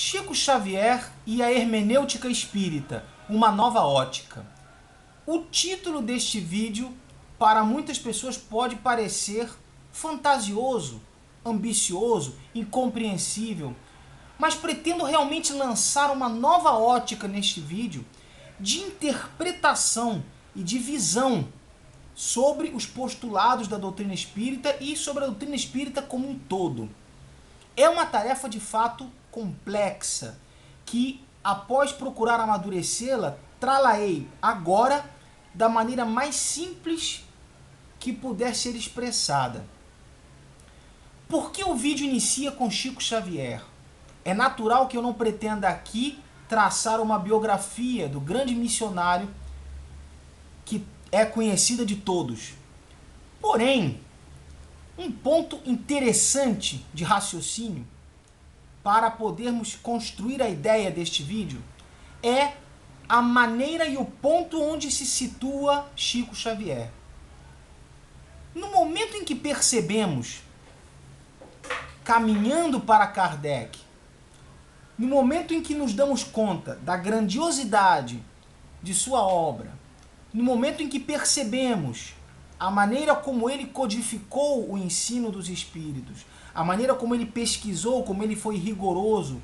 Chico Xavier e a hermenêutica espírita, uma nova ótica. O título deste vídeo, para muitas pessoas, pode parecer fantasioso, ambicioso, incompreensível, mas pretendo realmente lançar uma nova ótica neste vídeo de interpretação e de visão sobre os postulados da doutrina espírita e sobre a doutrina espírita como um todo. É uma tarefa de fato complexa que, após procurar amadurecê-la, trá-la-ei agora da maneira mais simples que puder ser expressada. Por que o vídeo inicia com Chico Xavier? É natural que eu não pretenda aqui traçar uma biografia do grande missionário que é conhecida de todos. Porém, um ponto interessante de raciocínio para podermos construir a ideia deste vídeo é a maneira e o ponto onde se situa Chico Xavier. No momento em que percebemos, caminhando para Kardec, no momento em que nos damos conta da grandiosidade de sua obra, no momento em que percebemos a maneira como ele codificou o ensino dos espíritos, a maneira como ele pesquisou, como ele foi rigoroso,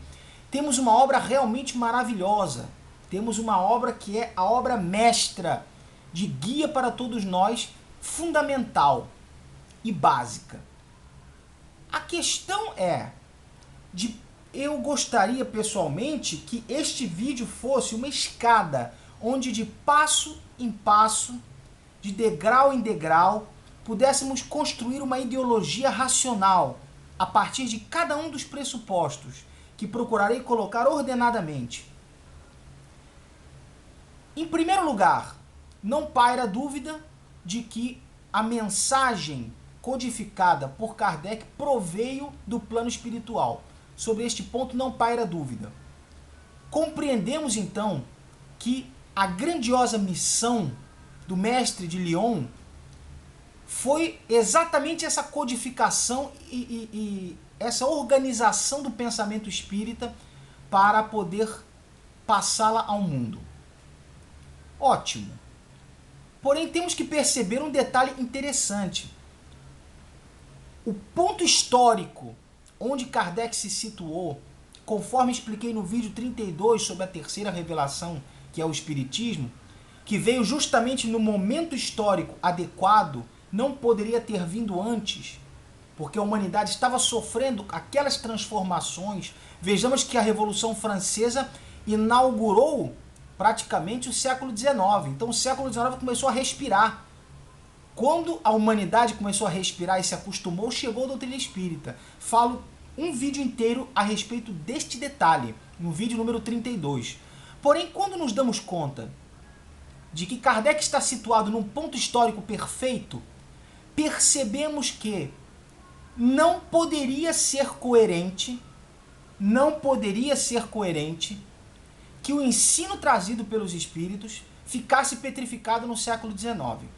temos uma obra realmente maravilhosa. Temos uma obra que é a obra mestra, de guia para todos nós, fundamental e básica. A questão é, eu gostaria pessoalmente que este vídeo fosse uma escada, onde de passo em passo, de degrau em degrau, pudéssemos construir uma ideologia racional, a partir de cada um dos pressupostos, que procurarei colocar ordenadamente. Em primeiro lugar, não paira dúvida de que a mensagem codificada por Kardec proveio do plano espiritual. Sobre este ponto não paira dúvida. Compreendemos então que a grandiosa missão do mestre de Lyon foi exatamente essa codificação e essa organização do pensamento espírita para poder passá-la ao mundo. Ótimo. Porém, temos que perceber um detalhe interessante. O ponto histórico onde Kardec se situou, conforme expliquei no vídeo 32 sobre a terceira revelação, que é o Espiritismo, que veio justamente no momento histórico adequado, não poderia ter vindo antes, porque a humanidade estava sofrendo aquelas transformações. Vejamos que a Revolução Francesa inaugurou praticamente o século XIX. Então o século XIX começou a respirar. Quando a humanidade começou a respirar e se acostumou, chegou a doutrina espírita. Falo um vídeo inteiro a respeito deste detalhe, no vídeo número 32. Porém, quando nos damos conta de que Kardec está situado num ponto histórico perfeito, percebemos que não poderia ser coerente que o ensino trazido pelos espíritos ficasse petrificado no século XIX.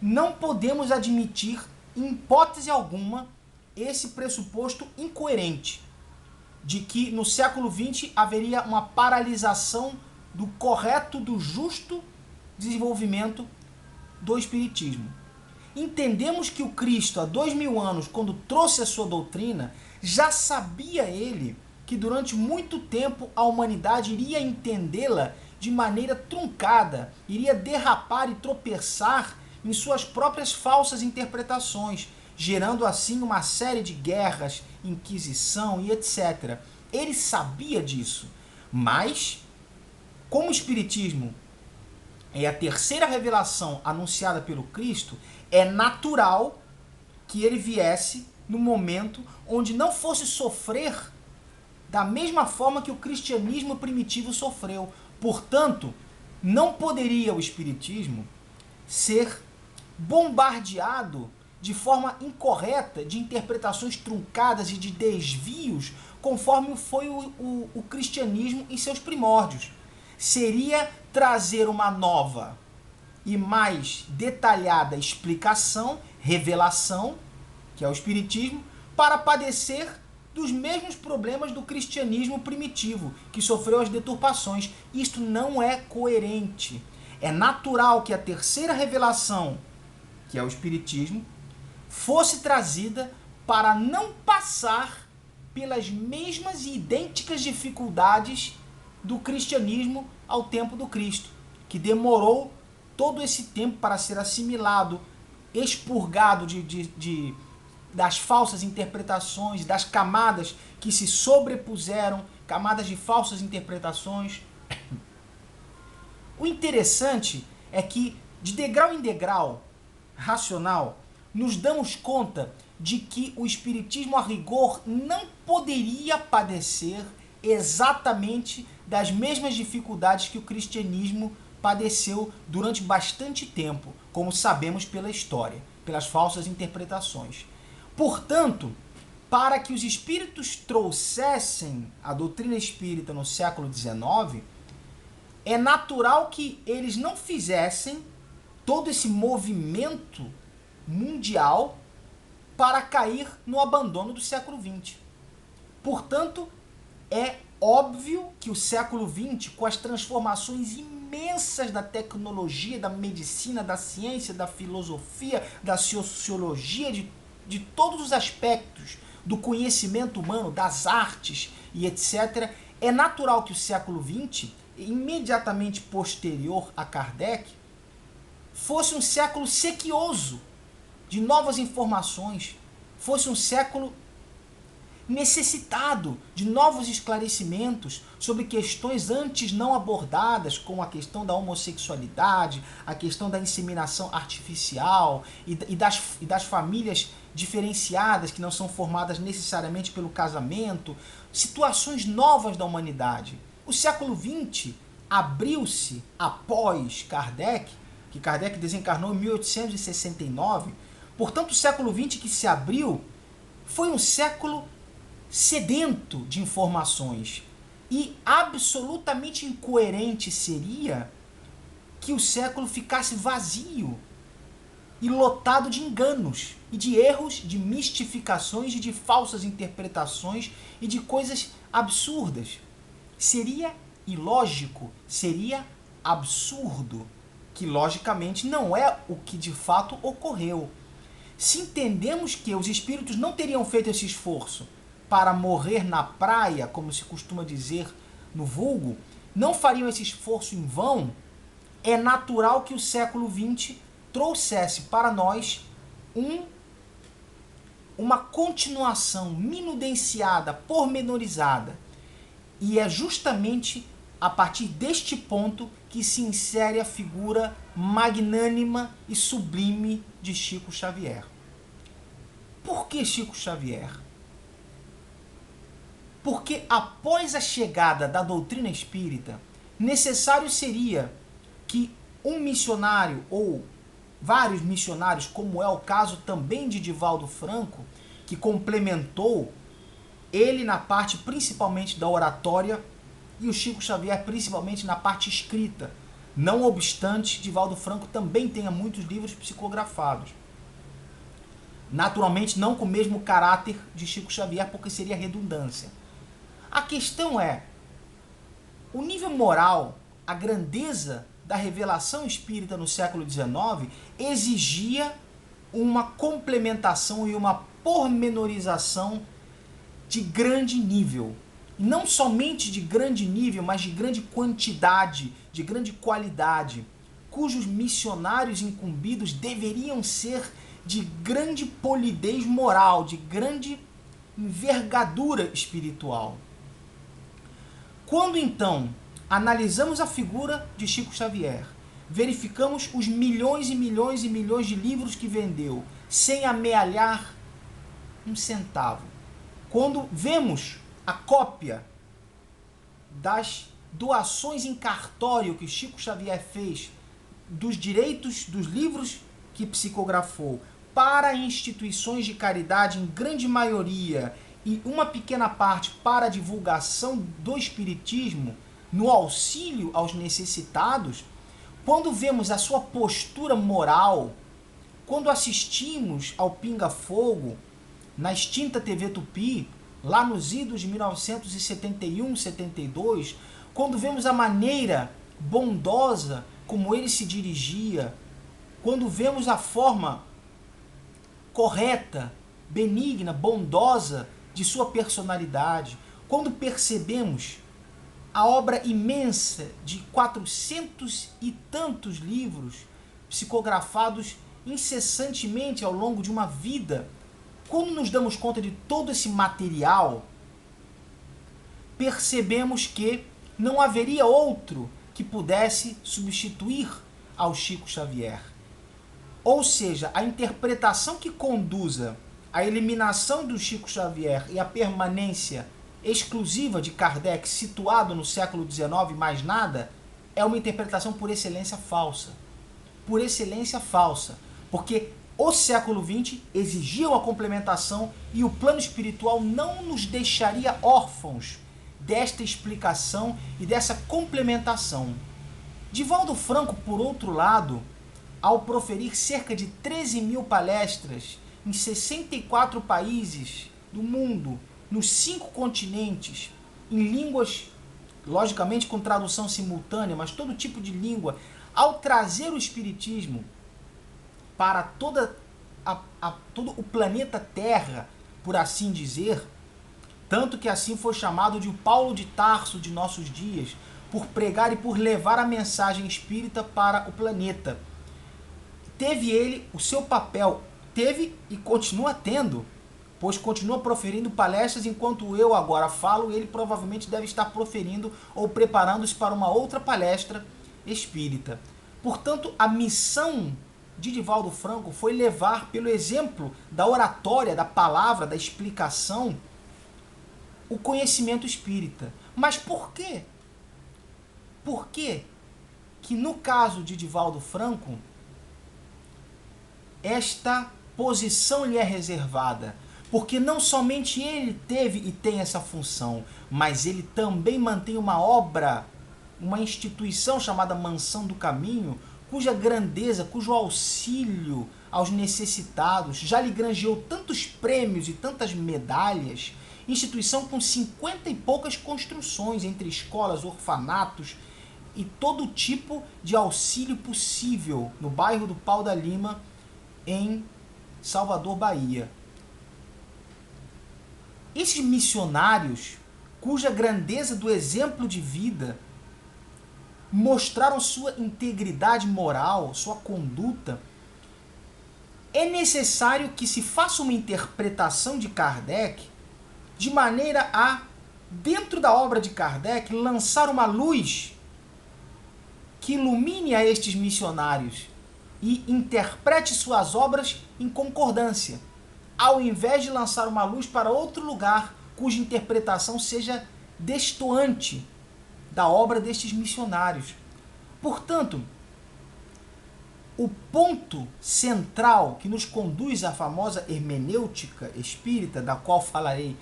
Não podemos admitir, em hipótese alguma, esse pressuposto incoerente de que no século XX haveria uma paralisação do correto, do justo desenvolvimento do espiritismo. Entendemos que o Cristo, há 2000 anos, quando trouxe a sua doutrina, já sabia ele que durante muito tempo a humanidade iria entendê-la de maneira truncada, iria derrapar e tropeçar em suas próprias falsas interpretações, gerando assim uma série de guerras, inquisição e etc. Ele sabia disso, mas como o Espiritismo é a terceira revelação anunciada pelo Cristo, é natural que ele viesse no momento onde não fosse sofrer da mesma forma que o cristianismo primitivo sofreu. Portanto, não poderia o Espiritismo ser bombardeado de forma incorreta, de interpretações truncadas e de desvios, conforme foi o cristianismo em seus primórdios. Seria trazer uma nova e mais detalhada explicação, revelação, que é o Espiritismo, para padecer dos mesmos problemas do cristianismo primitivo, que sofreu as deturpações. Isto não é coerente. É natural que a terceira revelação, que é o Espiritismo, fosse trazida para não passar pelas mesmas e idênticas dificuldades do cristianismo ao tempo do Cristo, que demorou todo esse tempo para ser assimilado, expurgado das falsas interpretações, das camadas que se sobrepuseram, camadas de falsas interpretações. O interessante é que, de degrau em degrau racional, nos damos conta de que o Espiritismo, a rigor, não poderia padecer exatamente das mesmas dificuldades que o cristianismo padeceu durante bastante tempo, como sabemos pela história, pelas falsas interpretações. Portanto, para que os espíritos trouxessem a doutrina espírita no século XIX, é natural que eles não fizessem todo esse movimento mundial para cair no abandono do século XX. Portanto, é óbvio que o século XX, com as transformações imensas da tecnologia, da medicina, da ciência, da filosofia, da sociologia, de todos os aspectos do conhecimento humano, das artes e etc., é natural que o século XX, imediatamente posterior a Kardec, fosse um século sequioso de novas informações, fosse um século necessitado de novos esclarecimentos sobre questões antes não abordadas, como a questão da homossexualidade, a questão da inseminação artificial e das famílias diferenciadas que não são formadas necessariamente pelo casamento, situações novas da humanidade. O século XX abriu-se após Kardec, que Kardec desencarnou em 1869, portanto o século XX que se abriu foi um século sedento de informações, e absolutamente incoerente seria que o século ficasse vazio e lotado de enganos e de erros, de mistificações e de falsas interpretações e de coisas absurdas. Seria ilógico, seria absurdo, que logicamente não é o que de fato ocorreu. Se entendemos que os espíritos não teriam feito esse esforço para morrer na praia, como se costuma dizer no vulgo, não fariam esse esforço em vão, é natural que o século XX trouxesse para nós uma continuação minudenciada, pormenorizada. E é justamente a partir deste ponto que se insere a figura magnânima e sublime de Chico Xavier. Por que Chico Xavier? Porque após a chegada da doutrina espírita, necessário seria que um missionário ou vários missionários, como é o caso também de Divaldo Franco, que complementou ele na parte principalmente da oratória e o Chico Xavier principalmente na parte escrita. Não obstante, Divaldo Franco também tenha muitos livros psicografados. Naturalmente não com o mesmo caráter de Chico Xavier, porque seria redundância. A questão é, o nível moral, a grandeza da revelação espírita no século XIX exigia uma complementação e uma pormenorização de grande nível. E não somente de grande nível, mas de grande quantidade, de grande qualidade, cujos missionários incumbidos deveriam ser de grande polidez moral, de grande envergadura espiritual. Quando então analisamos a figura de Chico Xavier, verificamos os milhões e milhões e milhões de livros que vendeu, sem amealhar um centavo. Quando vemos a cópia das doações em cartório que Chico Xavier fez dos direitos dos livros que psicografou para instituições de caridade, em grande maioria, e uma pequena parte para a divulgação do espiritismo, no auxílio aos necessitados, quando vemos a sua postura moral, quando assistimos ao Pinga Fogo, na extinta TV Tupi, lá nos idos de 1971, 72, quando vemos a maneira bondosa como ele se dirigia, quando vemos a forma correta, benigna, bondosa de sua personalidade, quando percebemos a obra imensa de 400 e tantos livros psicografados incessantemente ao longo de uma vida, quando nos damos conta de todo esse material, percebemos que não haveria outro que pudesse substituir ao Chico Xavier. Ou seja, a interpretação que conduza à eliminação do Chico Xavier e à permanência exclusiva de Kardec, situado no século XIX, mais nada, é uma interpretação por excelência falsa. Por excelência falsa. Porque o século XX exigia uma complementação e o plano espiritual não nos deixaria órfãos desta explicação e dessa complementação. Divaldo Franco, por outro lado, ao proferir cerca de 13 mil palestras em 64 países do mundo, nos 5 continentes, em línguas, logicamente com tradução simultânea, mas todo tipo de língua, ao trazer o Espiritismo para todo o planeta Terra, por assim dizer, tanto que assim foi chamado de Paulo de Tarso de nossos dias, por pregar e por levar a mensagem espírita para o planeta. Teve ele o seu papel, teve e continua tendo, pois continua proferindo palestras enquanto eu agora falo, ele provavelmente deve estar proferindo ou preparando-se para uma outra palestra espírita. Portanto, a missão de Divaldo Franco foi levar, pelo exemplo da oratória, da palavra, da explicação, o conhecimento espírita. Mas por quê? Por que que no caso de Divaldo Franco esta posição lhe é reservada? Porque não somente ele teve e tem essa função, mas ele também mantém uma obra, uma instituição chamada Mansão do Caminho, cuja grandeza, cujo auxílio aos necessitados já lhe granjeou tantos prêmios e tantas medalhas, instituição com 50 e poucas construções entre escolas, orfanatos e todo tipo de auxílio possível no bairro do Pau da Lima, em Salvador, Bahia. Esses missionários, cuja grandeza do exemplo de vida mostraram sua integridade moral, sua conduta, é necessário que se faça uma interpretação de Kardec de maneira a, dentro da obra de Kardec, lançar uma luz que ilumine a estes missionários e interprete suas obras em concordância, ao invés de lançar uma luz para outro lugar cuja interpretação seja destoante da obra destes missionários. Portanto, o ponto central que nos conduz à famosa hermenêutica espírita, da qual falarei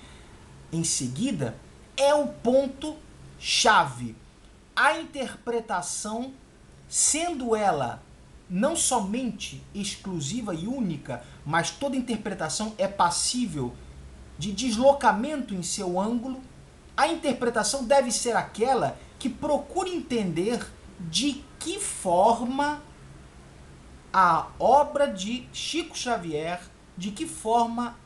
em seguida, é o ponto-chave. A interpretação, sendo ela não somente exclusiva e única, mas toda interpretação é passível de deslocamento em seu ângulo, a interpretação deve ser aquela que procure entender de que forma a obra de Chico Xavier, de que forma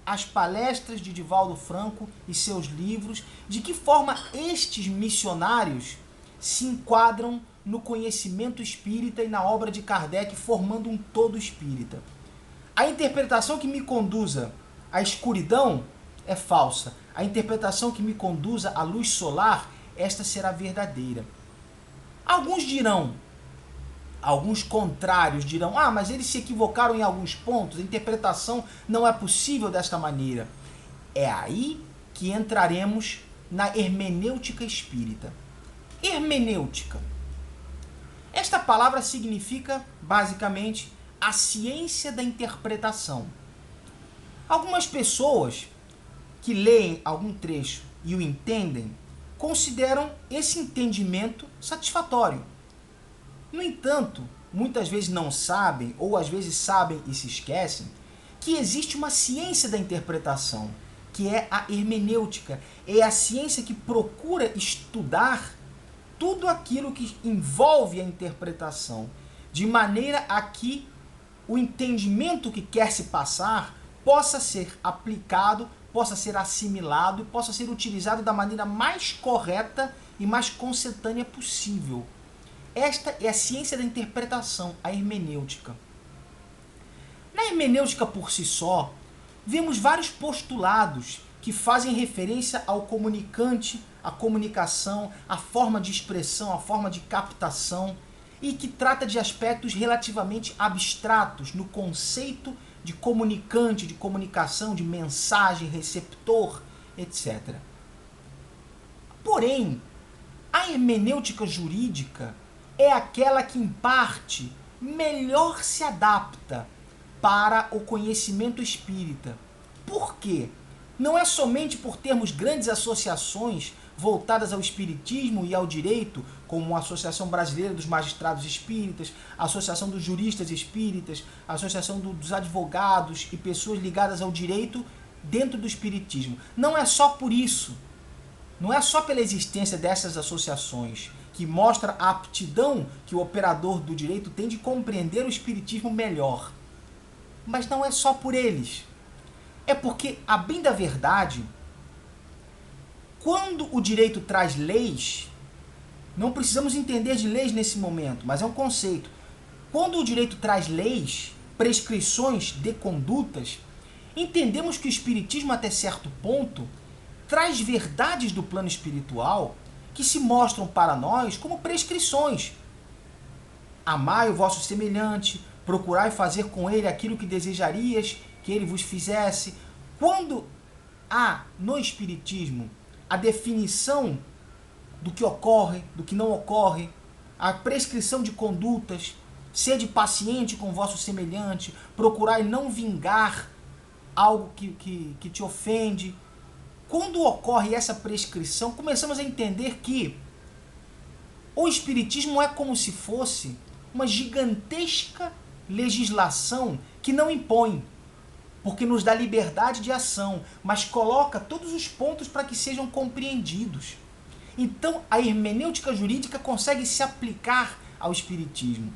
as palestras de Divaldo Franco e seus livros, de que forma estes missionários se enquadram no conhecimento espírita e na obra de Kardec, formando um todo espírita. A interpretação que me conduza à escuridão é falsa. A interpretação que me conduza à luz solar, esta será verdadeira. Alguns dirão, alguns contrários dirão, mas eles se equivocaram em alguns pontos, a interpretação não é possível desta maneira. É aí que entraremos na hermenêutica espírita. Hermenêutica. Esta palavra significa, basicamente, a ciência da interpretação. Algumas pessoas que leem algum trecho e o entendem, consideram esse entendimento satisfatório. No entanto, muitas vezes não sabem, ou às vezes sabem e se esquecem, que existe uma ciência da interpretação. que é a hermenêutica. É a ciência que procura estudar tudo aquilo que envolve a interpretação, de maneira a que o entendimento que quer se passar possa ser aplicado, possa ser assimilado e possa ser utilizado da maneira mais correta e mais consentânea possível. Esta é a ciência da interpretação, a hermenêutica. Na hermenêutica por si só, vemos vários postulados que fazem referência ao comunicante, à comunicação, à forma de expressão, à forma de captação, e que trata de aspectos relativamente abstratos no conceito de comunicante, de comunicação, de mensagem, receptor, etc. Porém, a hermenêutica jurídica é aquela que, em parte, melhor se adapta para o conhecimento espírita. Por quê? Não é somente por termos grandes associações voltadas ao espiritismo e ao direito, como a Associação Brasileira dos Magistrados Espíritas, a Associação dos Juristas Espíritas, a Associação dos Advogados e pessoas ligadas ao direito dentro do espiritismo. Não é só por isso. Não é só pela existência dessas associações que mostra a aptidão que o operador do direito tem de compreender o espiritismo melhor. Mas não é só por eles. É porque, a bem da verdade, quando o direito traz leis, não precisamos entender de leis nesse momento, mas é um conceito. Quando o direito traz leis, prescrições de condutas, entendemos que o espiritismo, até certo ponto, traz verdades do plano espiritual que se mostram para nós como prescrições. Amai o vosso semelhante, procurai fazer com ele aquilo que desejarias que ele vos fizesse. Quando há no espiritismo a definição do que ocorre, do que não ocorre, a prescrição de condutas, sede paciente com o vosso semelhante, procurai não vingar algo que te ofende. Quando ocorre essa prescrição, começamos a entender que o espiritismo é como se fosse uma gigantesca legislação que não impõe, porque nos dá liberdade de ação, mas coloca todos os pontos para que sejam compreendidos. Então, a hermenêutica jurídica consegue se aplicar ao espiritismo,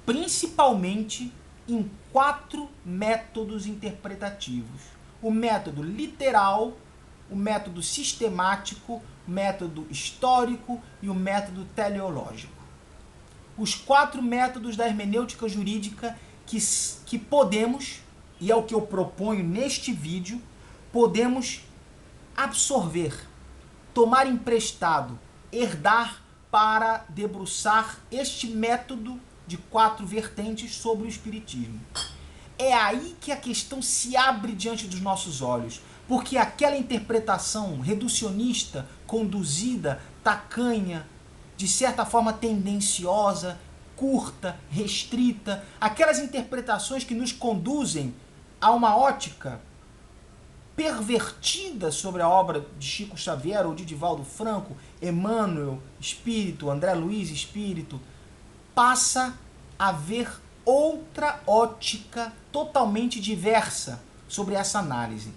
principalmente em 4 métodos interpretativos. O método literal, o método sistemático, o método histórico e o método teleológico. Os 4 métodos da hermenêutica jurídica que podemos, e é o que eu proponho neste vídeo, podemos absorver, tomar emprestado, herdar para debruçar este método de 4 vertentes sobre o espiritismo. É aí que a questão se abre diante dos nossos olhos, porque aquela interpretação reducionista, conduzida, tacanha, de certa forma tendenciosa, curta, restrita, aquelas interpretações que nos conduzem a uma ótica pervertida sobre a obra de Chico Xavier ou de Divaldo Franco, Emmanuel, espírito, André Luiz, espírito, passa a ver outra ótica totalmente diversa sobre essa análise.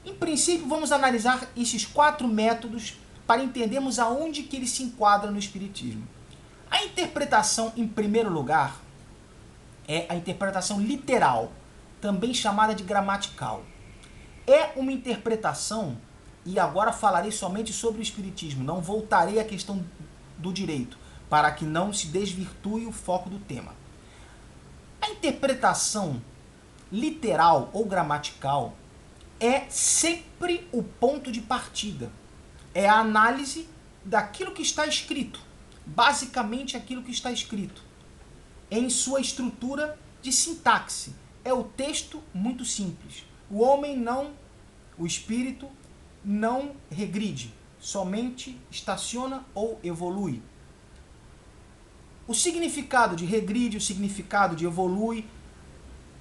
Em princípio, vamos analisar esses 4 métodos para entendermos aonde que ele se enquadra no espiritismo. A interpretação, em primeiro lugar, é a interpretação literal, também chamada de gramatical. É uma interpretação, e agora falarei somente sobre o espiritismo, não voltarei à questão do direito, para que não se desvirtue o foco do tema. A interpretação literal ou gramatical é sempre o ponto de partida. É a análise daquilo que está escrito, basicamente aquilo que está escrito, em sua estrutura de sintaxe. É o texto muito simples. O espírito não regride, somente estaciona ou evolui. O significado de regride, o significado de evolui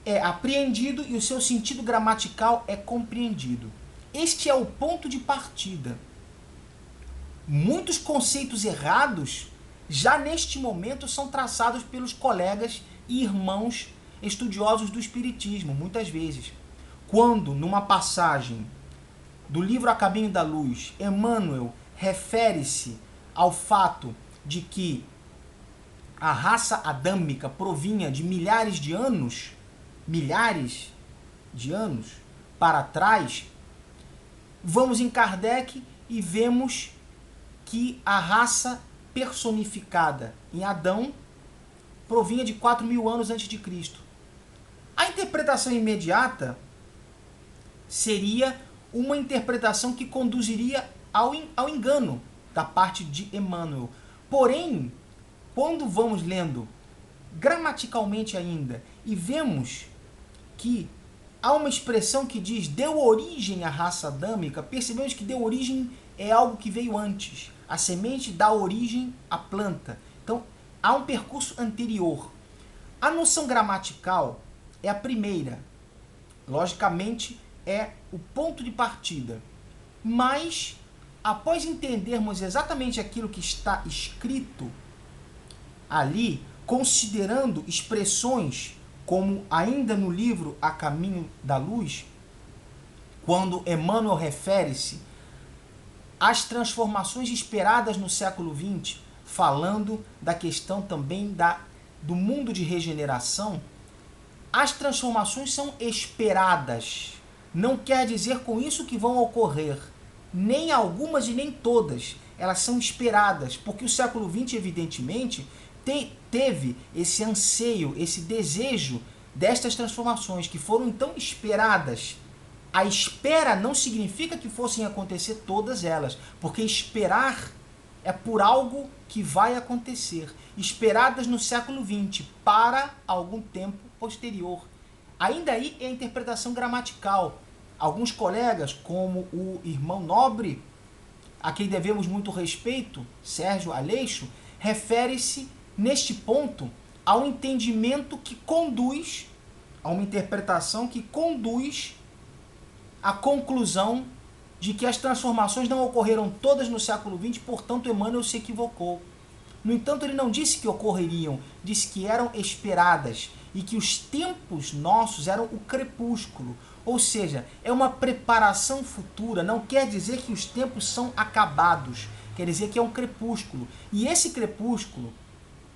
é apreendido e o seu sentido gramatical é compreendido. Este é o ponto de partida. Muitos conceitos errados já neste momento são traçados pelos colegas e irmãos estudiosos do espiritismo, muitas vezes, quando, numa passagem do livro A Caminho da Luz, Emmanuel refere-se ao fato de que a raça adâmica provinha de milhares de anos para trás, vamos em Kardec e vemos que a raça personificada em Adão provinha de 4.000 anos antes de Cristo. A interpretação imediata seria uma interpretação que conduziria ao engano da parte de Emmanuel. Porém, quando vamos lendo gramaticalmente ainda e vemos que há uma expressão que diz deu origem à raça adâmica, percebemos que deu origem é algo que veio antes. A semente dá origem à planta. Então, há um percurso anterior. A noção gramatical é a primeira. Logicamente, é o ponto de partida. Mas, após entendermos exatamente aquilo que está escrito ali, considerando expressões como ainda no livro A Caminho da Luz, quando Emmanuel refere-se às transformações esperadas no século XX, falando da questão também do mundo de regeneração, as transformações são esperadas. Não quer dizer com isso que vão ocorrer. Nem algumas e nem todas. Elas são esperadas, porque o século XX, evidentemente, teve esse anseio, esse desejo destas transformações, que foram então esperadas. A espera não significa que fossem acontecer todas elas, porque esperar é por algo que vai acontecer. Esperadas no século XX, para algum tempo posterior. Ainda aí é a interpretação gramatical. Alguns colegas, como o irmão Nobre, a quem devemos muito respeito, Sérgio Aleixo, refere-se neste ponto ao entendimento que conduz, a uma interpretação que conduz à conclusão de que as transformações não ocorreram todas no século XX, portanto Emmanuel se equivocou. No entanto, ele não disse que ocorreriam, disse que eram esperadas e que os tempos nossos eram o crepúsculo. Ou seja, é uma preparação futura, não quer dizer que os tempos são acabados, quer dizer que é um crepúsculo. E esse crepúsculo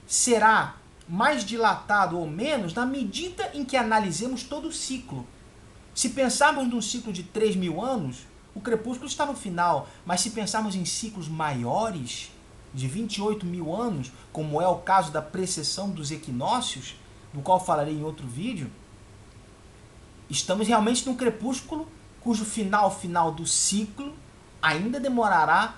será mais dilatado ou menos na medida em que analisemos todo o ciclo. Se pensarmos num ciclo de 3.000 anos, o crepúsculo está no final, mas se pensarmos em ciclos maiores, de 28.000 anos, como é o caso da precessão dos equinócios, do qual falarei em outro vídeo, estamos realmente num crepúsculo cujo final do ciclo ainda demorará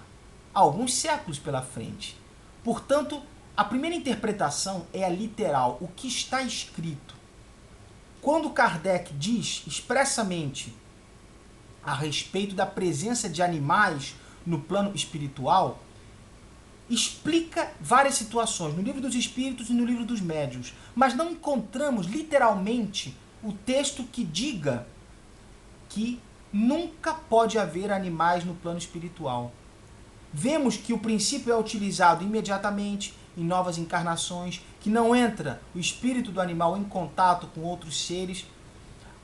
alguns séculos pela frente. Portanto, a primeira interpretação é a literal, o que está escrito. Quando Kardec diz expressamente a respeito da presença de animais no plano espiritual, explica várias situações no Livro dos Espíritos e no Livro dos Médiuns, mas não encontramos literalmente o texto que diga que nunca pode haver animais no plano espiritual. Vemos que o princípio é utilizado imediatamente em novas encarnações, que não entra o espírito do animal em contato com outros seres,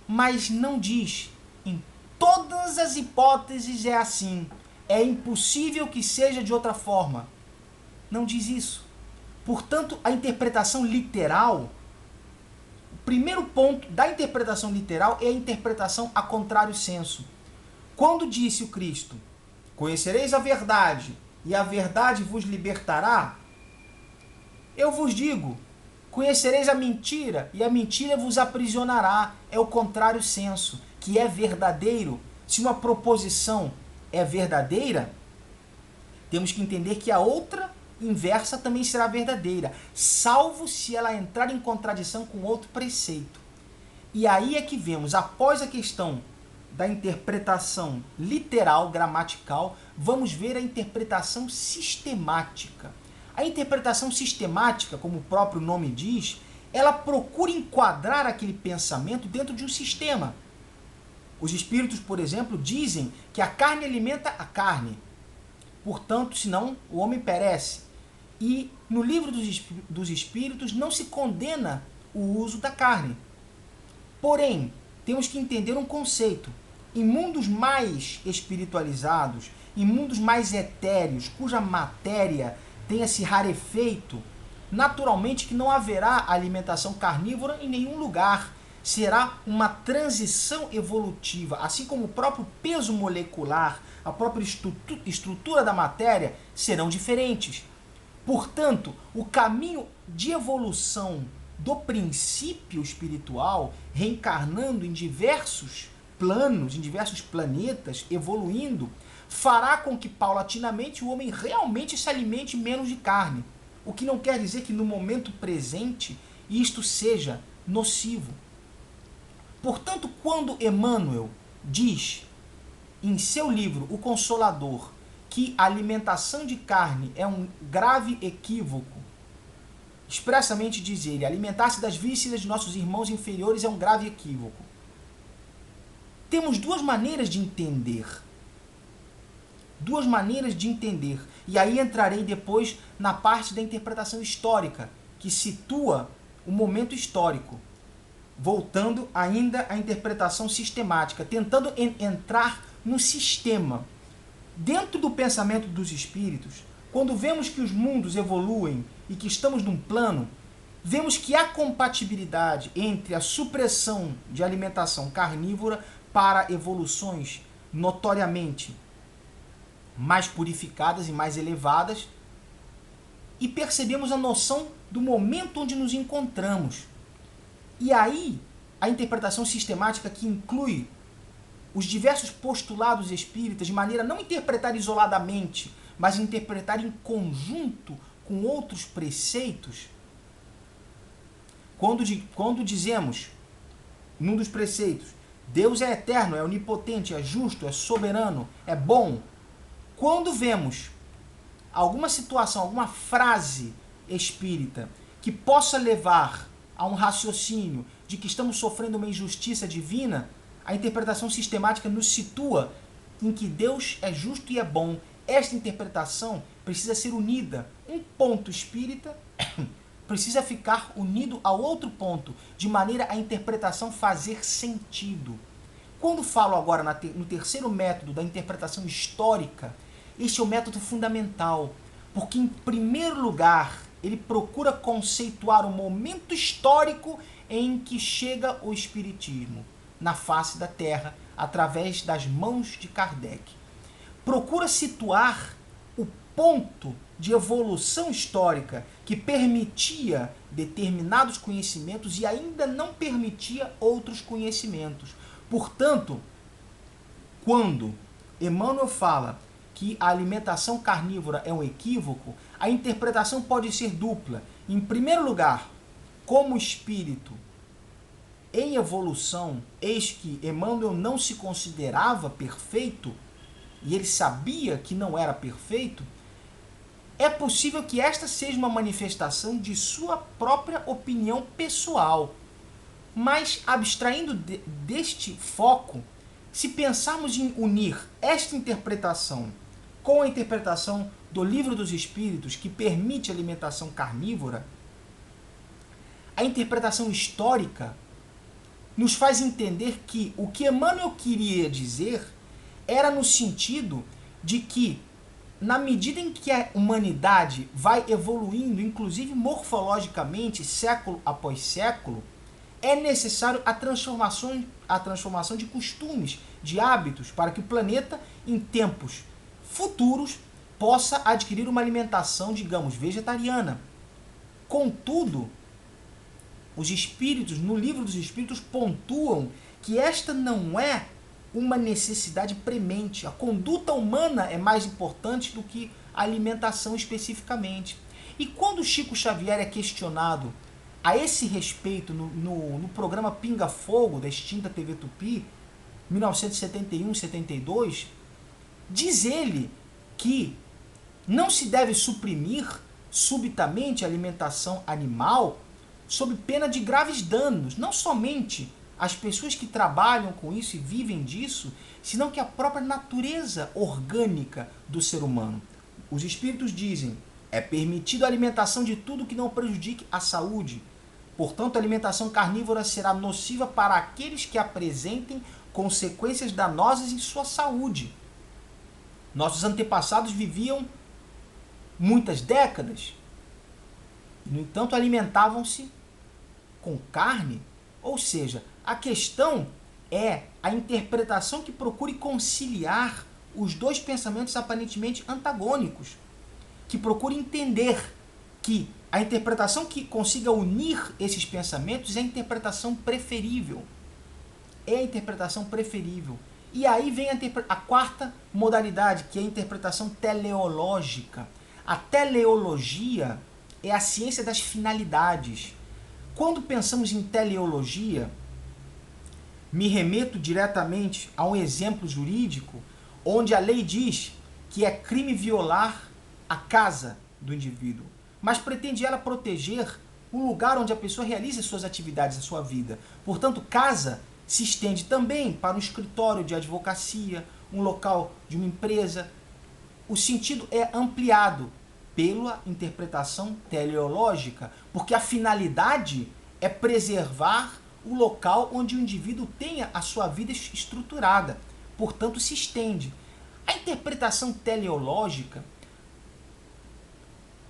mas não diz em todas as hipóteses é assim, é impossível que seja de outra forma. Não diz isso. Portanto, a interpretação literal, o primeiro ponto da interpretação literal é a interpretação a contrário senso. Quando disse o Cristo, conhecereis a verdade e a verdade vos libertará, eu vos digo, conhecereis a mentira e a mentira vos aprisionará. É o contrário senso, que é verdadeiro. Se uma proposição é verdadeira, temos que entender que a outra inversa também será verdadeira, salvo se ela entrar em contradição com outro preceito. E aí é que vemos, após a questão da interpretação literal, gramatical, vamos ver a interpretação sistemática. A interpretação sistemática, como o próprio nome diz, ela procura enquadrar aquele pensamento dentro de um sistema. Os espíritos, por exemplo, dizem que a carne alimenta a carne. Portanto, senão o homem perece. E no Livro dos Espíritos não se condena o uso da carne. Porém, temos que entender um conceito. Em mundos mais espiritualizados, em mundos mais etéreos, cuja matéria tenha se rarefeito, naturalmente que não haverá alimentação carnívora em nenhum lugar. Será uma transição evolutiva, assim como o próprio peso molecular, a própria estrutura da matéria serão diferentes. Portanto, o caminho de evolução do princípio espiritual, reencarnando em diversos planos, em diversos planetas, evoluindo, fará com que paulatinamente o homem realmente se alimente menos de carne. O que não quer dizer que no momento presente isto seja nocivo. Portanto, quando Emmanuel diz em seu livro O Consolador que a alimentação de carne é um grave equívoco, expressamente diz ele, alimentar-se das vísceras de nossos irmãos inferiores é um grave equívoco. Temos duas maneiras de entender. Duas maneiras de entender. E aí entrarei depois na parte da interpretação histórica, que situa o momento histórico. Voltando ainda à interpretação sistemática, tentando entrar no sistema. Dentro do pensamento dos espíritos, quando vemos que os mundos evoluem e que estamos num plano, vemos que há compatibilidade entre a supressão de alimentação carnívora para evoluções notoriamente mais purificadas e mais elevadas, e percebemos a noção do momento onde nos encontramos. E aí, a interpretação sistemática que inclui os diversos postulados espíritas, de maneira a não interpretar isoladamente, mas interpretar em conjunto com outros preceitos. Quando dizemos, num dos preceitos, Deus é eterno, é onipotente, é justo, é soberano, é bom. Quando vemos alguma situação, alguma frase espírita que possa levar a um raciocínio de que estamos sofrendo uma injustiça divina, a interpretação sistemática nos situa em que Deus é justo e é bom. Esta interpretação precisa ser unida. Um ponto espírita precisa ficar unido ao outro ponto, de maneira a interpretação fazer sentido. Quando falo agora no terceiro método da interpretação histórica, este é o método fundamental, porque em primeiro lugar ele procura conceituar o momento histórico em que chega o Espiritismo na face da Terra, através das mãos de Kardec. Procura situar o ponto de evolução histórica que permitia determinados conhecimentos e ainda não permitia outros conhecimentos. Portanto, quando Emmanuel fala que a alimentação carnívora é um equívoco, a interpretação pode ser dupla. Em primeiro lugar, como espírito em evolução, eis que Emmanuel não se considerava perfeito, e ele sabia que não era perfeito, é possível que esta seja uma manifestação de sua própria opinião pessoal. Mas, abstraindo deste foco, se pensarmos em unir esta interpretação com a interpretação do Livro dos Espíritos, que permite a alimentação carnívora, a interpretação histórica nos faz entender que o que Emmanuel queria dizer era no sentido de que, na medida em que a humanidade vai evoluindo, inclusive morfologicamente, século após século, é necessário a transformação de costumes, de hábitos, para que o planeta, em tempos futuros, possa adquirir uma alimentação, digamos, vegetariana. Contudo, os espíritos, no Livro dos Espíritos, pontuam que esta não é uma necessidade premente. A conduta humana é mais importante do que a alimentação especificamente. E quando Chico Xavier é questionado a esse respeito no programa Pinga Fogo, da extinta TV Tupi, 1971-72, diz ele que não se deve suprimir subitamente a alimentação animal sob pena de graves danos, não somente as pessoas que trabalham com isso e vivem disso, senão que a própria natureza orgânica do ser humano. Os espíritos dizem, é permitido a alimentação de tudo que não prejudique a saúde, Portanto, a alimentação carnívora será nociva para aqueles que apresentem consequências danosas em sua saúde. Nossos antepassados viviam muitas décadas, no entanto, alimentavam-se com carne. Ou seja, a questão é a interpretação que procure conciliar os dois pensamentos aparentemente antagônicos, que procure entender que a interpretação que consiga unir esses pensamentos é a interpretação preferível. É a interpretação preferível. E aí vem a quarta modalidade, que é a interpretação teleológica. A teleologia é a ciência das finalidades. Quando pensamos em teleologia, me remeto diretamente a um exemplo jurídico onde a lei diz que é crime violar a casa do indivíduo, mas pretende ela proteger o lugar onde a pessoa realiza suas atividades, a sua vida. Portanto, casa se estende também para um escritório de advocacia, um local de uma empresa. O sentido é ampliado pela interpretação teleológica, porque a finalidade é preservar o local onde o indivíduo tenha a sua vida estruturada. Portanto, se estende. A interpretação teleológica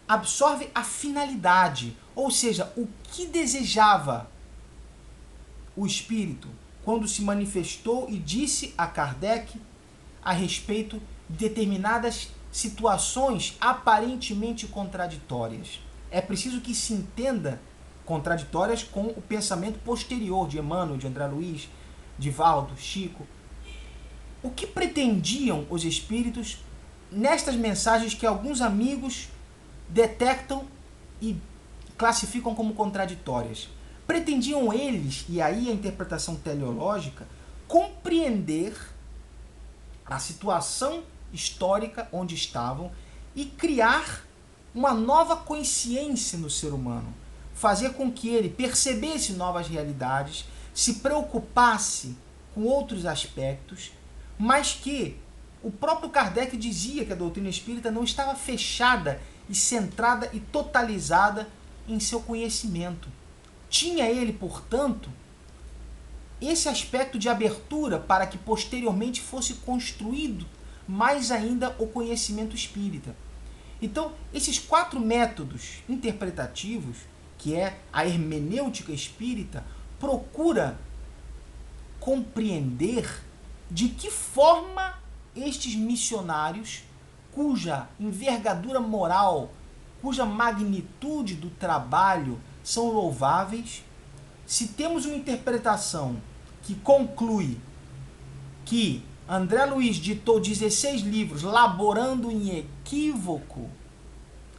absorve a finalidade, ou seja, o que desejava o espírito quando se manifestou e disse a Kardec a respeito de determinadas situações aparentemente contraditórias. É preciso que se entenda contraditórias com o pensamento posterior de Emmanuel, de André Luiz, de Valdo, Chico. O que pretendiam os espíritos nestas mensagens que alguns amigos detectam e classificam como contraditórias? Pretendiam eles, e aí a interpretação teleológica, compreender a situação histórica onde estavam e criar uma nova consciência no ser humano, fazer com que ele percebesse novas realidades, se preocupasse com outros aspectos, mas que o próprio Kardec dizia que a doutrina espírita não estava fechada e centrada e totalizada em seu conhecimento. Tinha ele, portanto, esse aspecto de abertura para que posteriormente fosse construído mais ainda o conhecimento espírita. Então, esses 4 métodos interpretativos, que é a hermenêutica espírita, procura compreender de que forma estes missionários, cuja envergadura moral, cuja magnitude do trabalho são louváveis, se temos uma interpretação que conclui que André Luiz ditou 16 livros laborando em equívoco,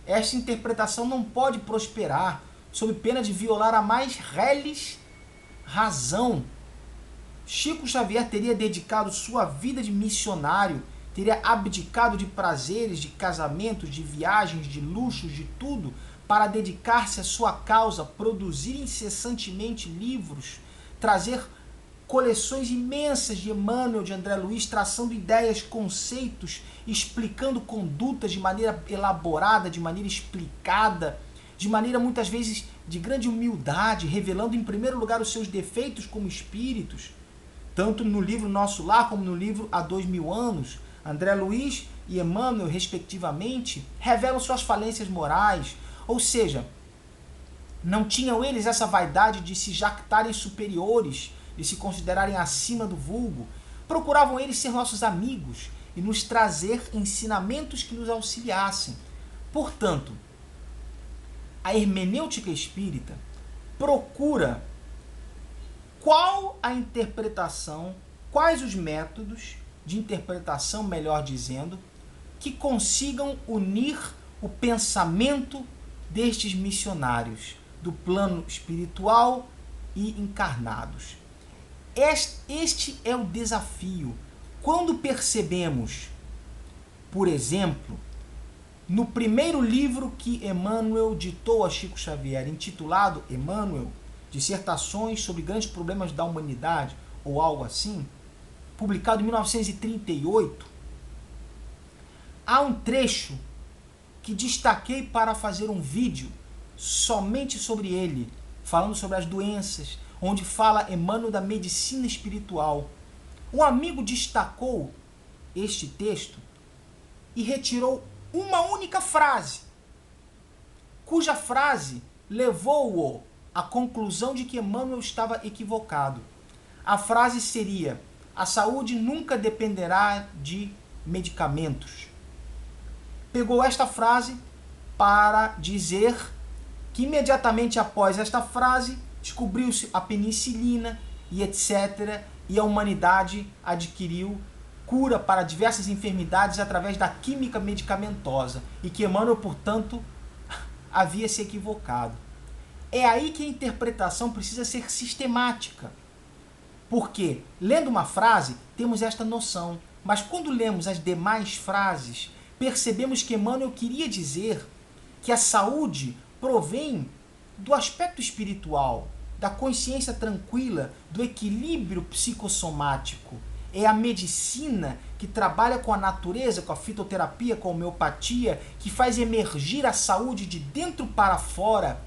esta interpretação não pode prosperar sob pena de violar a mais reles razão. Chico Xavier teria dedicado sua vida de missionário, teria abdicado de prazeres, de casamentos, de viagens, de luxos, de tudo, para dedicar-se à sua causa, produzir incessantemente livros, trazer coleções imensas de Emmanuel, de André Luiz, traçando ideias, conceitos, explicando condutas de maneira elaborada, de maneira explicada, de maneira muitas vezes de grande humildade, revelando em primeiro lugar os seus defeitos como espíritos, tanto no livro Nosso Lar como no livro Há 2000 anos. André Luiz e Emmanuel, respectivamente, revelam suas falências morais, ou seja, não tinham eles essa vaidade de se jactarem superiores, de se considerarem acima do vulgo. Procuravam eles ser nossos amigos e nos trazer ensinamentos que nos auxiliassem. Portanto, a hermenêutica espírita procura qual a interpretação, quais os métodos de interpretação, melhor dizendo, que consigam unir o pensamento destes missionários do plano espiritual e encarnados. Este é o desafio. Quando percebemos, por exemplo, no primeiro livro que Emmanuel ditou a Chico Xavier, intitulado Emmanuel, Dissertações sobre Grandes Problemas da Humanidade, ou algo assim, publicado em 1938, há um trecho que destaquei para fazer um vídeo somente sobre ele, falando sobre as doenças, onde fala Emmanuel da medicina espiritual. Um amigo destacou este texto e retirou uma única frase, cuja frase levou-o à conclusão de que Emmanuel estava equivocado. A frase seria: a saúde nunca dependerá de medicamentos. Pegou esta frase para dizer que imediatamente após esta frase descobriu-se a penicilina e etc. E a humanidade adquiriu cura para diversas enfermidades através da química medicamentosa e que Emmanuel, portanto, havia se equivocado. É aí que a interpretação precisa ser sistemática. Porque, lendo uma frase, temos esta noção, mas quando lemos as demais frases, percebemos que Emmanuel queria dizer que a saúde provém do aspecto espiritual, da consciência tranquila, do equilíbrio psicossomático. É a medicina que trabalha com a natureza, com a fitoterapia, com a homeopatia, que faz emergir a saúde de dentro para fora,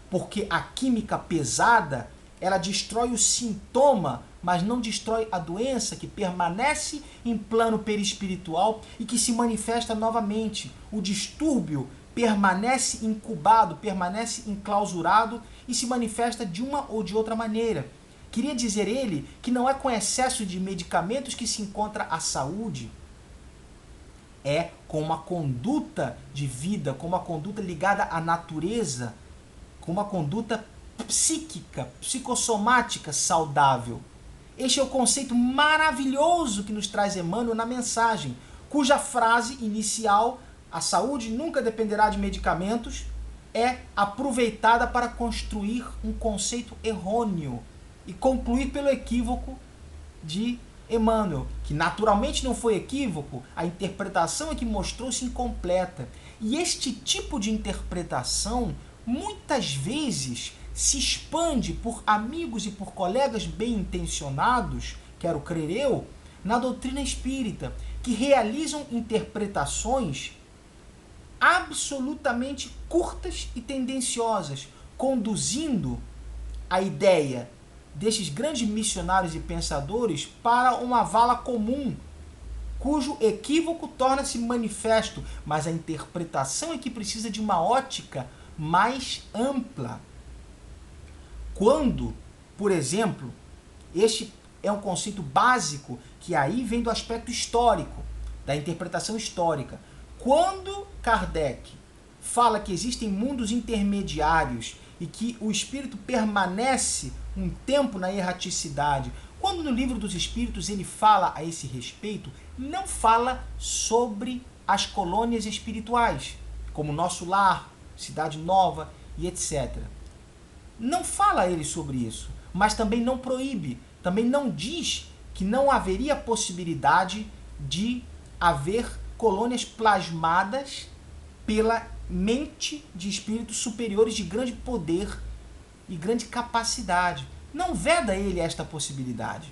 porque a química pesada, ela destrói o sintoma, mas não destrói a doença, que permanece em plano perispiritual e que se manifesta novamente. O distúrbio permanece incubado, permanece enclausurado e se manifesta de uma ou de outra maneira. Queria dizer ele que não é com excesso de medicamentos que se encontra a saúde, é com uma conduta de vida, com uma conduta ligada à natureza, com uma conduta psíquica, psicossomática saudável. Este é o conceito maravilhoso que nos traz Emmanuel na mensagem, cuja frase inicial, a saúde nunca dependerá de medicamentos, é aproveitada para construir um conceito errôneo e concluir pelo equívoco de Emmanuel, que naturalmente não foi equívoco, a interpretação é que mostrou-se incompleta. E este tipo de interpretação, muitas vezes, se expande por amigos e por colegas bem intencionados, quero crer eu, na doutrina espírita, que realizam interpretações absolutamente curtas e tendenciosas, conduzindo a ideia destes grandes missionários e pensadores para uma vala comum, cujo equívoco torna-se manifesto, mas a interpretação é que precisa de uma ótica mais ampla. Quando, por exemplo, este é um conceito básico que aí vem do aspecto histórico, da interpretação histórica. Quando Kardec fala que existem mundos intermediários e que o espírito permanece um tempo na erraticidade, quando no Livro dos Espíritos ele fala a esse respeito, não fala sobre as colônias espirituais, como Nosso Lar, Cidade Nova e etc. Não fala ele sobre isso, mas também não proíbe, também não diz que não haveria possibilidade de haver colônias plasmadas pela mente de espíritos superiores de grande poder e grande capacidade. Não veda ele esta possibilidade.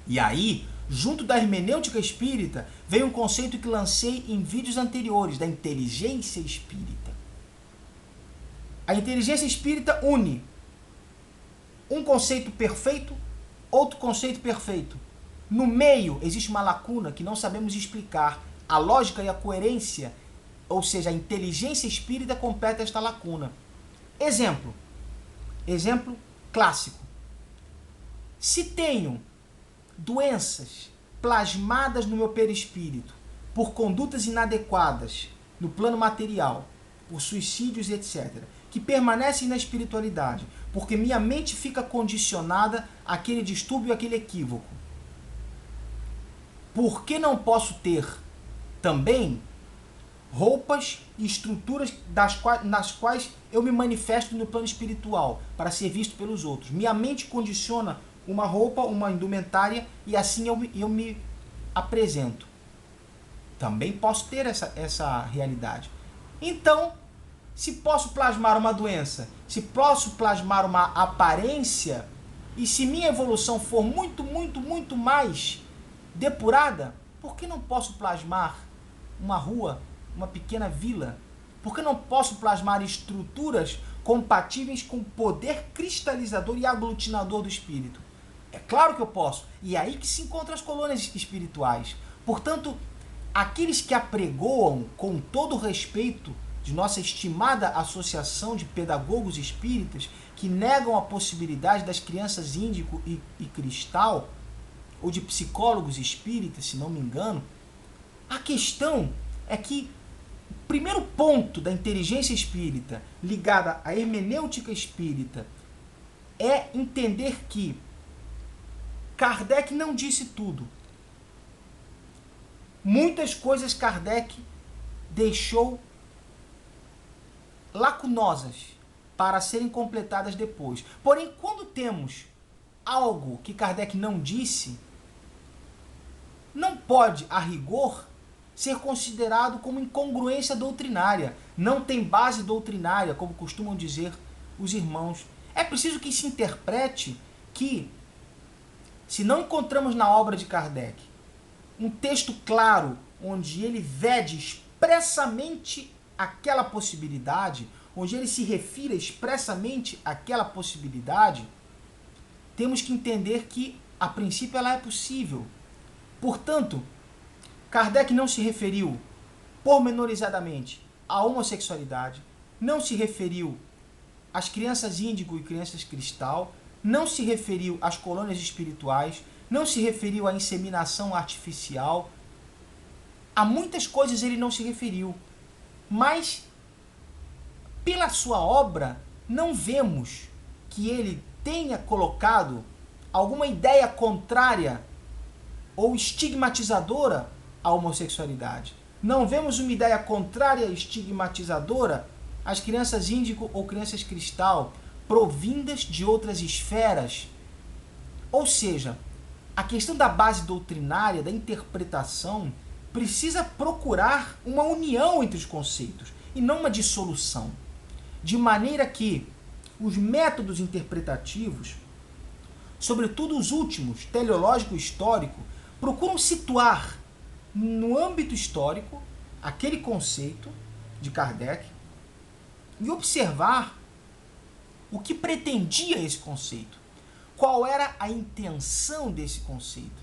E aí, junto da hermenêutica espírita, veio um conceito que lancei em vídeos anteriores, da inteligência espírita. A inteligência espírita une um conceito perfeito, outro conceito perfeito. No meio existe uma lacuna que não sabemos explicar. A lógica e a coerência, ou seja, a inteligência espírita, completa esta lacuna. Exemplo clássico. Se tenho doenças plasmadas no meu perispírito por condutas inadequadas no plano material, por suicídios e etc., que permanecem na espiritualidade, porque minha mente fica condicionada àquele distúrbio, àquele equívoco, por que não posso ter também roupas e estruturas nas quais eu me manifesto no plano espiritual para ser visto pelos outros? Minha mente condiciona uma roupa, uma indumentária, e assim eu me apresento. Também posso ter essa realidade. Então, se posso plasmar uma doença, se posso plasmar uma aparência, e se minha evolução for muito, muito, muito mais depurada, por que não posso plasmar uma rua, uma pequena vila, Por que não posso plasmar estruturas compatíveis com o poder cristalizador e aglutinador do espírito? É claro que eu posso. E é aí que se encontram as colônias espirituais. Portanto, aqueles que apregoam com todo o respeito de nossa estimada associação de pedagogos espíritas, que negam a possibilidade das crianças índigo e cristal, ou de psicólogos espíritas, se não me engano, a questão é que o primeiro ponto da inteligência espírita ligada à hermenêutica espírita é entender que Kardec não disse tudo. Muitas coisas Kardec deixou lacunosas para serem completadas depois. Porém, quando temos algo que Kardec não disse, não pode, a rigor, ser considerado como incongruência doutrinária. Não tem base doutrinária, como costumam dizer os irmãos. É preciso que se interprete que, se não encontramos na obra de Kardec um texto claro onde ele vede expressamente aquela possibilidade, onde ele se refira expressamente àquela possibilidade, temos que entender que, a princípio, ela é possível. Portanto, Kardec não se referiu pormenorizadamente à homossexualidade, não se referiu às crianças índigo e crianças cristal, não se referiu às colônias espirituais, não se referiu à inseminação artificial. A muitas coisas ele não se referiu, mas pela sua obra não vemos que ele tenha colocado alguma ideia contrária ou estigmatizadora à homossexualidade. Não vemos uma ideia contrária e estigmatizadora às crianças índigo ou crianças cristal, provindas de outras esferas. Ou seja, a questão da base doutrinária, da interpretação, precisa procurar uma união entre os conceitos e não uma dissolução. De maneira que os métodos interpretativos, sobretudo os últimos, teleológico e histórico, procuram situar no âmbito histórico aquele conceito de Kardec e observar o que pretendia esse conceito, qual era a intenção desse conceito,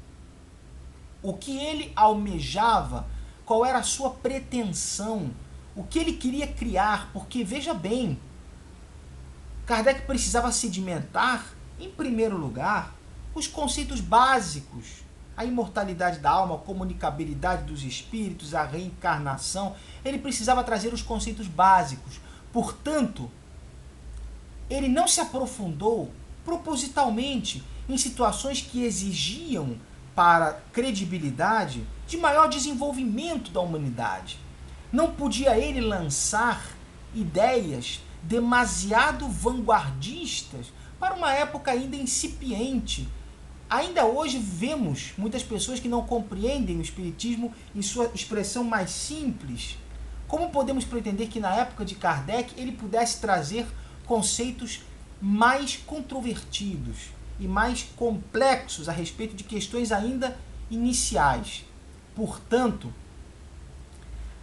o que ele almejava, qual era a sua pretensão, o que ele queria criar, porque, veja bem, Kardec precisava sedimentar, em primeiro lugar, os conceitos básicos, a imortalidade da alma, a comunicabilidade dos espíritos, a reencarnação. Ele precisava trazer os conceitos básicos. Portanto, ele não se aprofundou propositalmente em situações que exigiam, para credibilidade, de maior desenvolvimento da humanidade. Não podia ele lançar ideias demasiado vanguardistas para uma época ainda incipiente. Ainda hoje vemos muitas pessoas que não compreendem o Espiritismo em sua expressão mais simples. Como podemos pretender que na época de Kardec ele pudesse trazer conceitos mais controvertidos e mais complexos a respeito de questões ainda iniciais? Portanto,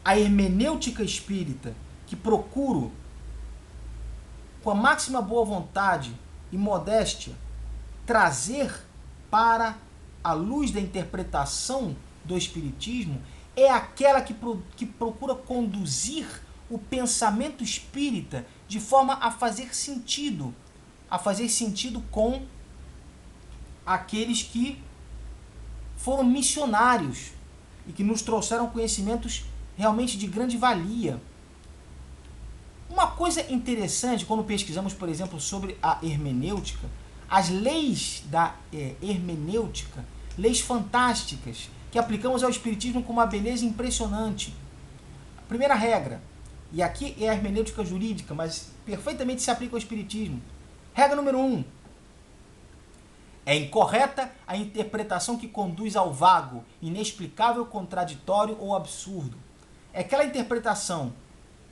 a hermenêutica espírita, que procuro, com a máxima boa vontade e modéstia, trazer para a luz da interpretação do Espiritismo, é aquela que procura conduzir o pensamento espírita de forma a fazer sentido com aqueles que foram missionários e que nos trouxeram conhecimentos realmente de grande valia. Uma coisa interessante, quando pesquisamos, por exemplo, sobre a hermenêutica, as leis da hermenêutica, leis fantásticas, que aplicamos ao Espiritismo com uma beleza impressionante. A primeira regra, e aqui é a hermenêutica jurídica, mas perfeitamente se aplica ao Espiritismo. Regra número 1. É incorreta a interpretação que conduz ao vago, inexplicável, contraditório ou absurdo. É aquela interpretação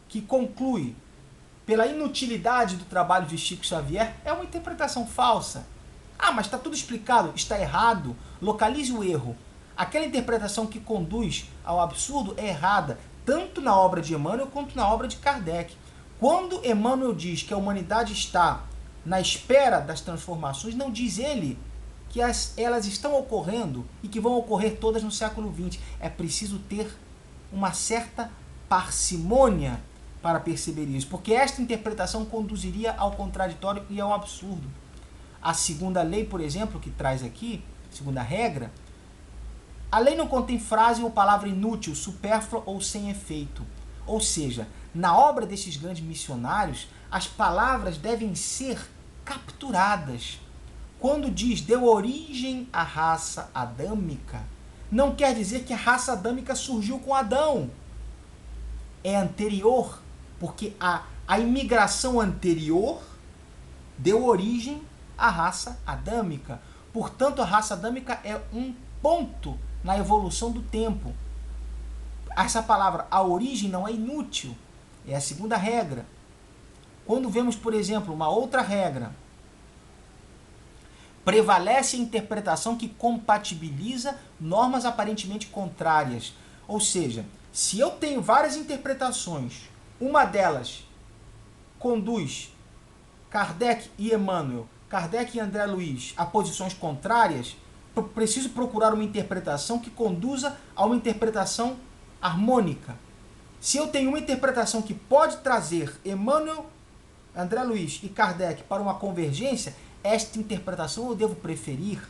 que conclui pela inutilidade do trabalho de Chico Xavier, é uma interpretação falsa. Ah, mas está tudo explicado, está errado. Localize o erro. Aquela interpretação que conduz ao absurdo é errada. tanto na obra de Emmanuel quanto na obra de Kardec. Quando Emmanuel diz que a humanidade está na espera das transformações, não diz ele que elas estão ocorrendo e que vão ocorrer todas no século XX. É preciso ter uma certa parcimônia para perceber isso, porque esta interpretação conduziria ao contraditório e ao absurdo. A segunda lei, por exemplo, que traz aqui, segunda regra, a lei não contém frase ou palavra inútil, supérflua ou sem efeito. Ou seja, na obra desses grandes missionários, as palavras devem ser capturadas. Quando diz deu origem à raça adâmica, não quer dizer que a raça adâmica surgiu com Adão. É anterior, porque a imigração anterior deu origem à raça adâmica. Portanto, a raça adâmica é um ponto na evolução do tempo. Essa palavra, a origem, não é inútil. É a segunda regra. Quando vemos, por exemplo, uma outra regra, prevalece a interpretação que compatibiliza normas aparentemente contrárias. Ou seja, se eu tenho várias interpretações, uma delas conduz Kardec e Emmanuel, Kardec e André Luiz a posições contrárias, preciso procurar uma interpretação que conduza a uma interpretação harmônica. Se eu tenho uma interpretação que pode trazer Emmanuel, André Luiz e Kardec para uma convergência, esta interpretação eu devo preferir,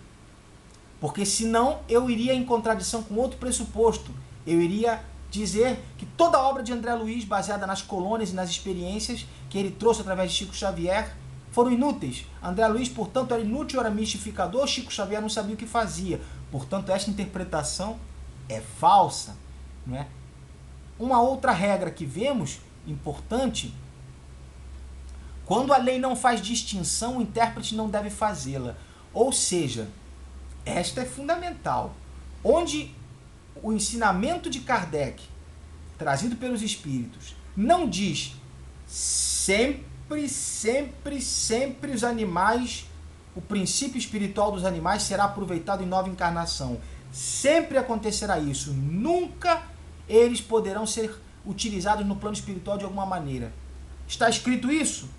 porque senão eu iria em contradição com outro pressuposto. Eu iria dizer que toda a obra de André Luiz, baseada nas colônias e nas experiências que ele trouxe através de Chico Xavier, foram inúteis. André Luiz, portanto, era inútil, era mistificador, Chico Xavier não sabia o que fazia. Portanto, esta interpretação é falsa. Não é? Uma outra regra que vemos, importante, quando a lei não faz distinção, o intérprete não deve fazê-la. Ou seja, esta é fundamental. Onde o ensinamento de Kardec, trazido pelos espíritos, não diz sempre os animais, o princípio espiritual dos animais será aproveitado em nova encarnação. Sempre acontecerá isso. Nunca eles poderão ser utilizados no plano espiritual de alguma maneira. Está escrito isso?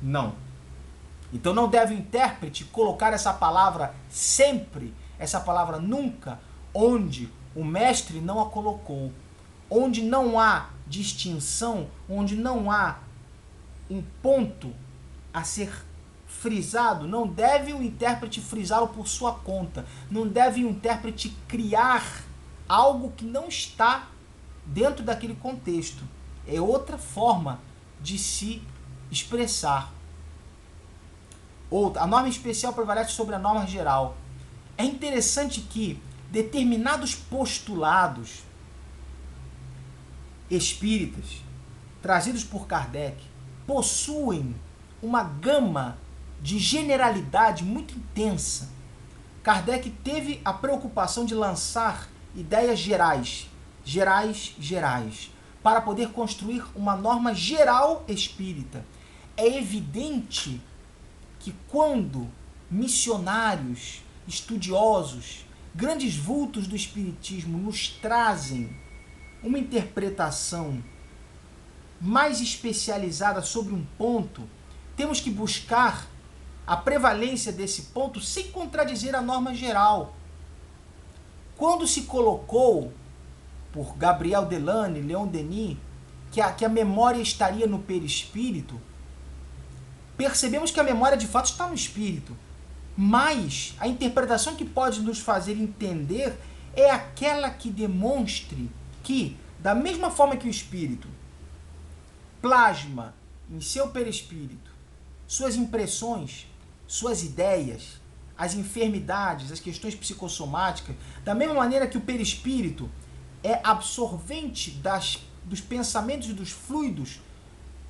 Não. Então não deve o intérprete colocar essa palavra sempre, essa palavra nunca, onde o mestre não a colocou. Onde não há distinção, onde não há um ponto a ser frisado, não deve o intérprete frisá-lo por sua conta. Não deve o intérprete criar algo que não está dentro daquele contexto. É outra forma de se expressar. Outra, a norma especial prevalece sobre a norma geral. É interessante que determinados postulados espíritas, trazidos por Kardec, possuem uma gama de generalidade muito intensa. Kardec teve a preocupação de lançar ideias gerais, para poder construir uma norma geral espírita. É evidente que quando missionários, estudiosos, grandes vultos do espiritismo nos trazem uma interpretação mais especializada sobre um ponto, temos que buscar a prevalência desse ponto sem contradizer a norma geral. Quando se colocou por Gabriel Delane, Leon Denis, que a memória estaria no perispírito, percebemos que a memória de fato está no espírito. Mas a interpretação que pode nos fazer entender é aquela que demonstre que, da mesma forma que o espírito plasma em seu perispírito suas impressões, suas ideias, as enfermidades, as questões psicossomáticas, da mesma maneira que o perispírito é absorvente dos pensamentos e dos fluidos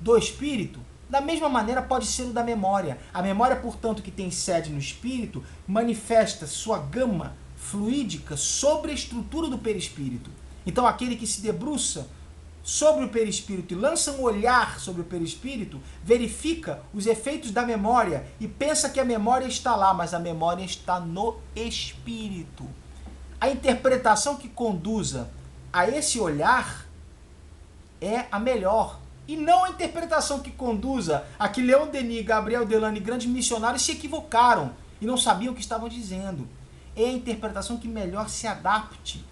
do espírito, da mesma maneira pode ser o da memória. A memória, portanto, que tem sede no espírito, manifesta sua gama fluídica sobre a estrutura do perispírito. Então, aquele que se debruça sobre o perispírito e lança um olhar sobre o perispírito, verifica os efeitos da memória e pensa que a memória está lá, mas a memória está no espírito. A interpretação que conduza a esse olhar é a melhor. E não a interpretação que conduza a que Leon Denis, Gabriel Delane e grandes missionários se equivocaram e não sabiam o que estavam dizendo. É a interpretação que melhor se adapte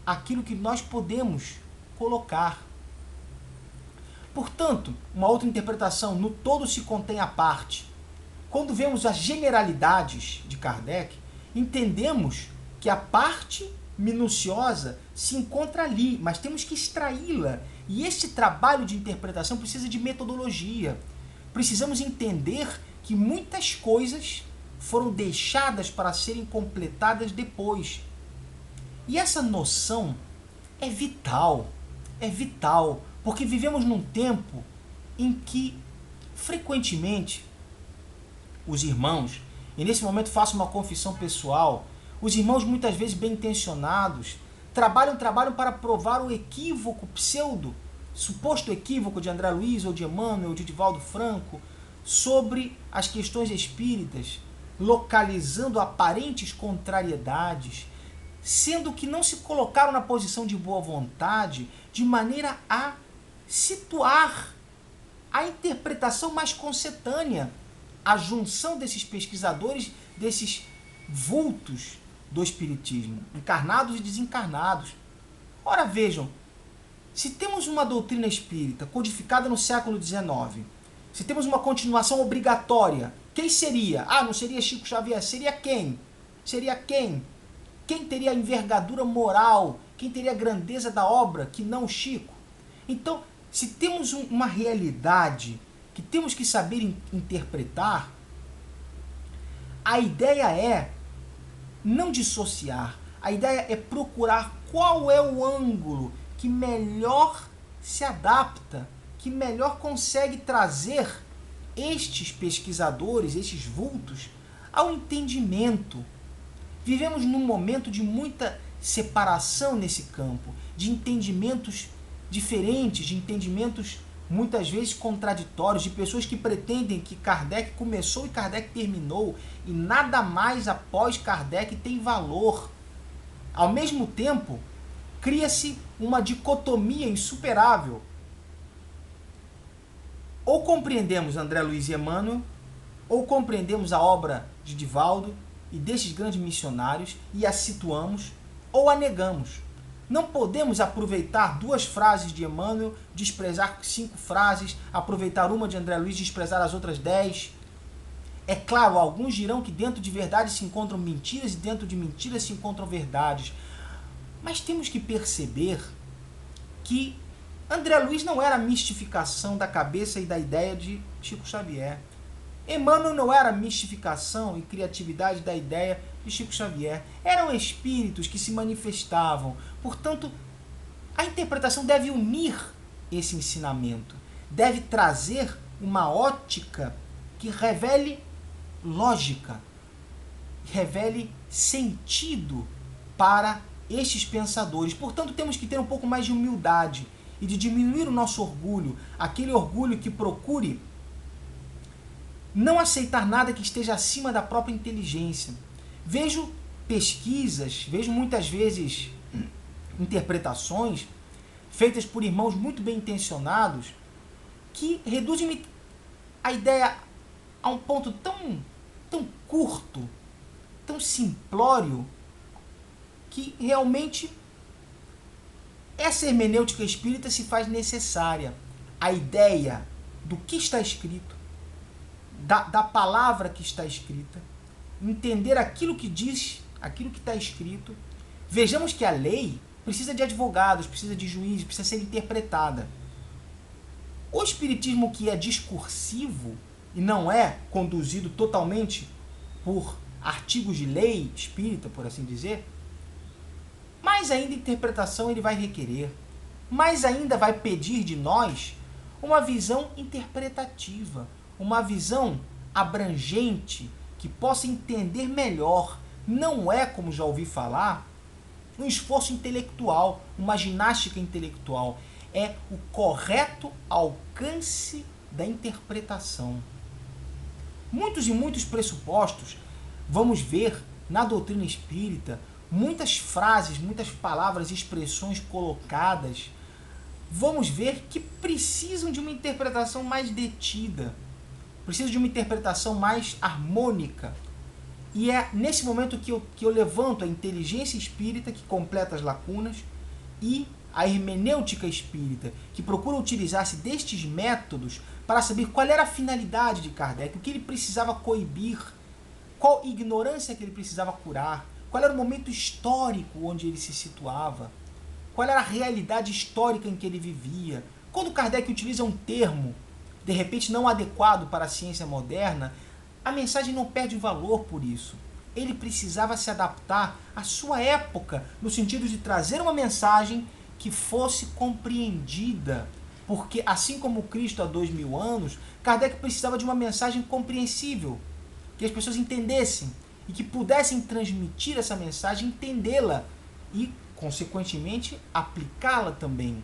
àquilo que nós podemos colocar. Portanto, uma outra interpretação, no todo se contém a parte. Quando vemos as generalidades de Kardec, entendemos que a parte minuciosa se encontra ali, mas temos que extraí-la. E este trabalho de interpretação precisa de metodologia. Precisamos entender que muitas coisas foram deixadas para serem completadas depois. E essa noção é vital, porque vivemos num tempo em que, frequentemente, os irmãos, e nesse momento faço uma confissão pessoal, os irmãos muitas vezes bem intencionados, trabalham para provar o equívoco, suposto equívoco de André Luiz, ou de Emmanuel, ou de Divaldo Franco, sobre as questões espíritas, localizando aparentes contrariedades, sendo que não se colocaram na posição de boa vontade, de maneira a situar a interpretação mais concetânea, a junção desses pesquisadores, desses vultos do espiritismo, encarnados e desencarnados. Ora, vejam, se temos uma doutrina espírita codificada no século XIX, se temos uma continuação obrigatória, quem seria? Ah, não seria Chico Xavier, seria quem? Seria quem? Quem teria a envergadura moral? Quem teria a grandeza da obra que não Chico? Então, se temos uma realidade que temos que saber interpretar, a ideia é não dissociar, a ideia é procurar qual é o ângulo que melhor se adapta, que melhor consegue trazer estes pesquisadores, estes vultos, ao entendimento. Vivemos num momento de muita separação nesse campo, de entendimentos diferentes, de entendimentos muitas vezes contraditórios, de pessoas que pretendem que Kardec começou e Kardec terminou, e nada mais após Kardec tem valor. Ao mesmo tempo, cria-se uma dicotomia insuperável. Ou compreendemos André Luiz e Emmanuel, ou compreendemos a obra de Divaldo e destes grandes missionários e a situamos, ou a negamos. Não podemos aproveitar 2 frases de Emmanuel, desprezar 5 frases, aproveitar uma de André Luiz, desprezar as outras 10. É claro, alguns dirão que dentro de verdade se encontram mentiras e dentro de mentiras se encontram verdades. Mas temos que perceber que André Luiz não era a mistificação da cabeça e da ideia de Chico Xavier. Emmanuel não era a mistificação e criatividade da ideia de Chico Xavier. Eram espíritos que se manifestavam. Portanto, a interpretação deve unir esse ensinamento, deve trazer uma ótica que revele lógica, revele sentido para estes pensadores. Portanto, temos que ter um pouco mais de humildade e de diminuir o nosso orgulho, aquele orgulho que procure não aceitar nada que esteja acima da própria inteligência. Vejo pesquisas, vejo muitas vezes interpretações feitas por irmãos muito bem intencionados que reduzem a ideia a um ponto tão curto, tão simplório, que realmente essa hermenêutica espírita se faz necessária. A ideia do que está escrito, da palavra que está escrita, entender aquilo que diz, aquilo que está escrito. Vejamos que a lei precisa de advogados, precisa de juízes, precisa ser interpretada. O espiritismo que é discursivo e não é conduzido totalmente por artigos de lei espírita, por assim dizer, mais ainda interpretação ele vai requerer, mais ainda vai pedir de nós uma visão interpretativa, uma visão abrangente, que possa entender melhor. Não é, como já ouvi falar, um esforço intelectual, uma ginástica intelectual. É o correto alcance da interpretação. Muitos e muitos pressupostos vamos ver na doutrina espírita, muitas frases, muitas palavras, expressões colocadas vamos ver que precisam de uma interpretação mais detida, precisam de uma interpretação mais harmônica. E é nesse momento que eu levanto a inteligência espírita, que completa as lacunas, e a hermenêutica espírita, que procura utilizar-se destes métodos para saber qual era a finalidade de Kardec, o que ele precisava coibir, qual ignorância que ele precisava curar, qual era o momento histórico onde ele se situava, qual era a realidade histórica em que ele vivia. Quando Kardec utiliza um termo, de repente não adequado para a ciência moderna, a mensagem não perde valor por isso. Ele precisava se adaptar à sua época, no sentido de trazer uma mensagem que fosse compreendida. Porque, assim como Cristo há 2000 anos, Kardec precisava de uma mensagem compreensível, que as pessoas entendessem e que pudessem transmitir essa mensagem, entendê-la e, consequentemente, aplicá-la também.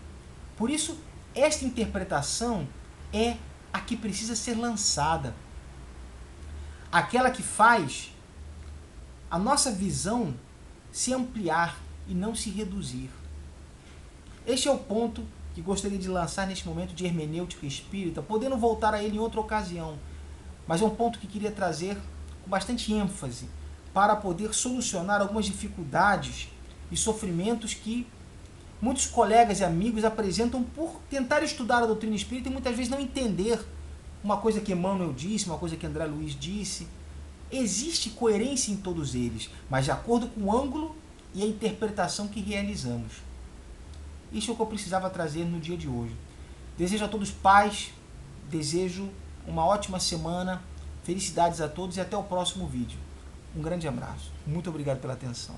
Por isso, esta interpretação é a que precisa ser lançada. Aquela que faz a nossa visão se ampliar e não se reduzir. Este é o ponto que gostaria de lançar neste momento de hermenêutica espírita, podendo voltar a ele em outra ocasião. Mas é um ponto que queria trazer com bastante ênfase para poder solucionar algumas dificuldades e sofrimentos que muitos colegas e amigos apresentam por tentar estudar a doutrina espírita e muitas vezes não entender uma coisa que Emmanuel disse, uma coisa que André Luiz disse. Existe coerência em todos eles, mas de acordo com o ângulo e a interpretação que realizamos. Isso é o que eu precisava trazer no dia de hoje. Desejo a todos paz, desejo uma ótima semana, felicidades a todos e até o próximo vídeo. Um grande abraço. Muito obrigado pela atenção.